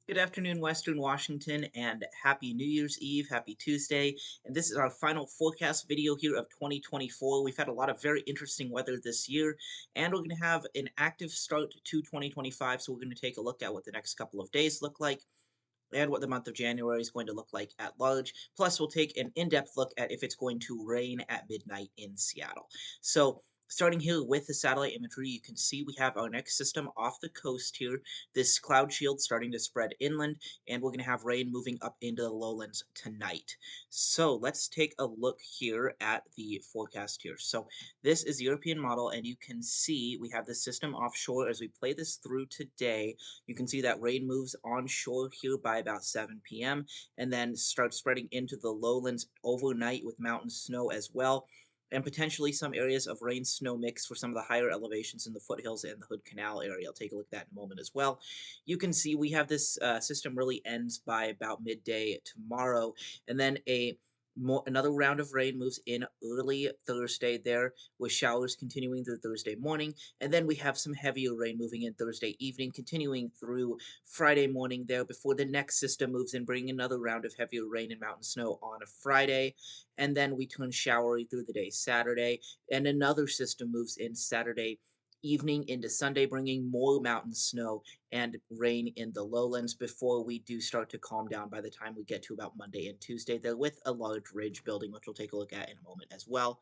Good afternoon, Western Washington, and happy New Year's Eve, happy Tuesday. And this is our final forecast video here of 2024. We've had a lot of very interesting weather this year, and we're going to have an active start to 2025. So, we're going to take a look at what the next couple of days look like and what the month of January is going to look like at large. Plus, we'll take an in depth look at if it's going to rain at midnight in Seattle. So, starting here with the satellite imagery, you can see we have our next system off the coast here. This cloud shield starting to spread inland, and we're going to have rain moving up into the lowlands tonight. So, let's take a look here at the forecast here. So, this is the European model, and you can see we have the system offshore as we play this through today. You can see that rain moves onshore here by about 7 p.m. and then starts spreading into the lowlands overnight with mountain snow as well, and potentially some areas of rain snow mix for some of the higher elevations in the foothills and the Hood Canal area. I'll take a look at that in a moment as well. You can see we have this system really ends by about midday tomorrow, and then another round of rain moves in early Thursday there, with showers continuing through Thursday morning, and then we have some heavier rain moving in Thursday evening, continuing through Friday morning there before the next system moves in, bringing another round of heavier rain and mountain snow on a Friday. And then we turn showery through the day Saturday, and another system moves in Saturday evening into Sunday, bringing more mountain snow and rain in the lowlands before we do start to calm down by the time we get to about Monday and Tuesday there with a large ridge building, which we'll take a look at in a moment as well.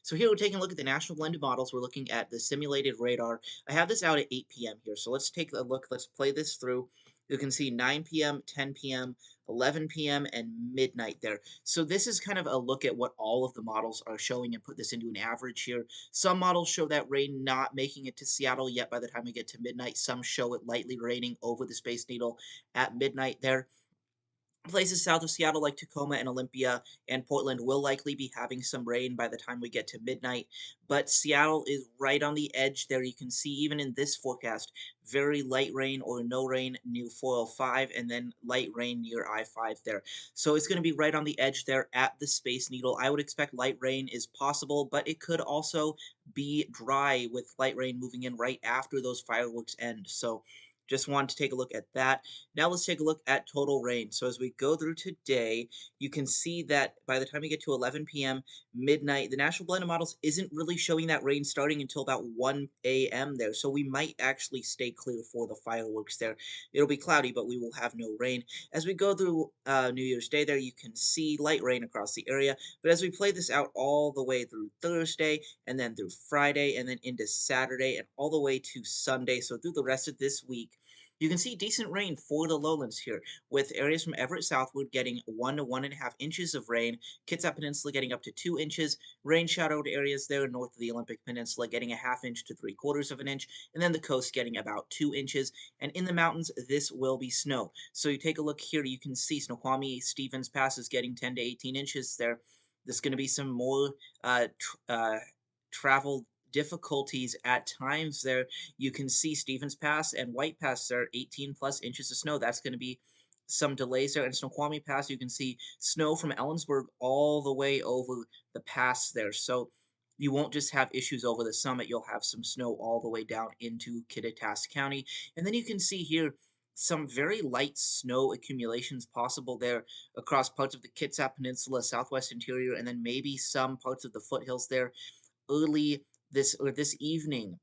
So here we're taking a look at the National Blended Models. We're looking at the simulated radar. I have this out at 8 p.m. here, so let's take a look. Let's play this through. You can see 9 p.m., 10 p.m., 11 p.m., and midnight there. So this is kind of a look at what all of the models are showing and put this into an average here. Some models show that rain not making it to Seattle yet by the time we get to midnight. Some show it lightly raining over the Space Needle at midnight there. Places south of Seattle like Tacoma and Olympia and Portland will likely be having some rain by the time we get to midnight, but Seattle is right on the edge there. You can see even in this forecast, very light rain or no rain near 405 and then light rain near I-5 there. So it's going to be right on the edge there at the Space Needle. I would expect light rain is possible, but it could also be dry with light rain moving in right after those fireworks end. So just wanted to take a look at that. Now let's take a look at total rain. So as we go through today, you can see that by the time we get to 11 p.m., midnight, the National Blended Models isn't really showing that rain starting until about 1 a.m. there. So we might actually stay clear for the fireworks there. It'll be cloudy, but we will have no rain. As we go through New Year's Day there, you can see light rain across the area. But as we play this out all the way through Thursday, and then through Friday, and then into Saturday, and all the way to Sunday, so through the rest of this week, you can see decent rain for the lowlands here, with areas from Everett southward getting 1 to 1.5 inches of rain, Kitsap Peninsula getting up to 2 inches, rain shadowed areas there north of the Olympic Peninsula getting a half inch to 3/4 of an inch, and then the coast getting about 2 inches. And in the mountains, this will be snow. So you take a look here, you can see Snoqualmie Stevens Pass is getting 10 to 18 inches there. There's going to be some more travel difficulties at times there. You can see Stevens Pass and White Pass there, 18 plus inches of snow. That's going to be some delays there. And Snoqualmie Pass, you can see snow from Ellensburg all the way over the pass there. So you won't just have issues over the summit, you'll have some snow all the way down into Kittitas County. And then you can see here some very light snow accumulations possible there across parts of the Kitsap Peninsula, southwest interior, and then maybe some parts of the foothills there early this evening,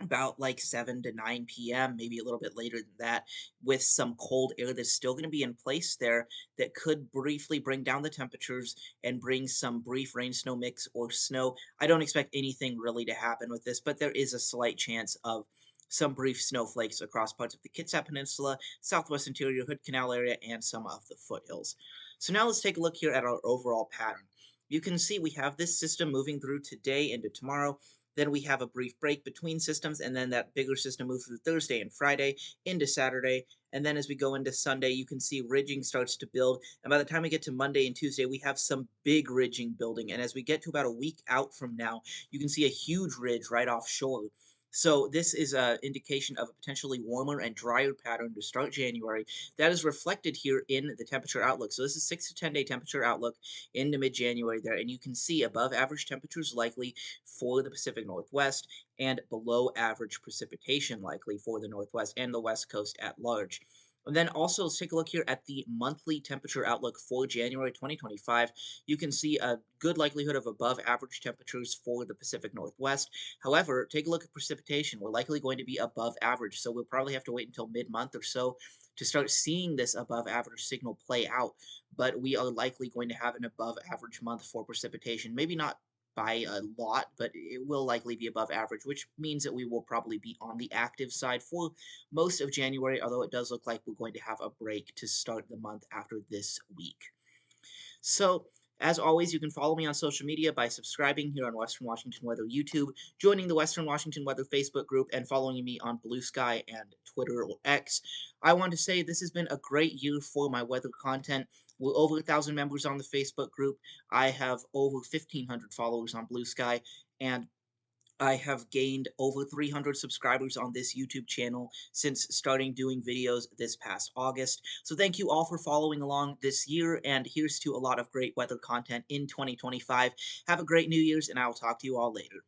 about like 7 to 9 p.m., maybe a little bit later than that, with some cold air that's still going to be in place there that could briefly bring down the temperatures and bring some brief rain snow mix or snow. I don't expect anything really to happen with this, but there is a slight chance of some brief snowflakes across parts of the Kitsap Peninsula, southwest interior Hood Canal area, and some of the foothills. So now let's take a look here at our overall pattern. You can see we have this system moving through today into tomorrow. Then we have a brief break between systems, and then that bigger system moves through Thursday and Friday into Saturday. And then as we go into Sunday, you can see ridging starts to build. And by the time we get to Monday and Tuesday, we have some big ridging building. And as we get to about a week out from now, you can see a huge ridge right offshore. So this is an indication of a potentially warmer and drier pattern to start January. That is reflected here in the temperature outlook. So this is 6 to 10 day temperature outlook into mid-January there, and you can see above average temperatures likely for the Pacific Northwest and below average precipitation likely for the Northwest and the West Coast at large. And then also let's take a look here at the monthly temperature outlook for January 2025. You can see a good likelihood of above average temperatures for the Pacific Northwest. However, take a look at precipitation. We're likely going to be above average, so we'll probably have to wait until mid-month or so to start seeing this above average signal play out. But we are likely going to have an above average month for precipitation. Maybe not by a lot, but it will likely be above average, which means that we will probably be on the active side for most of January, although it does look like we're going to have a break to start the month after this week. So, as always, you can follow me on social media by subscribing here on Western Washington Weather YouTube, joining the Western Washington Weather Facebook group, and following me on Blue Sky and Twitter or X. I want to say this has been a great year for my weather content. We're over 1,000 members on the Facebook group. I have over 1,500 followers on Blue Sky, and I have gained over 300 subscribers on this YouTube channel since starting doing videos this past August. So thank you all for following along this year, and here's to a lot of great weather content in 2025. Have a great New Year's, and I will talk to you all later.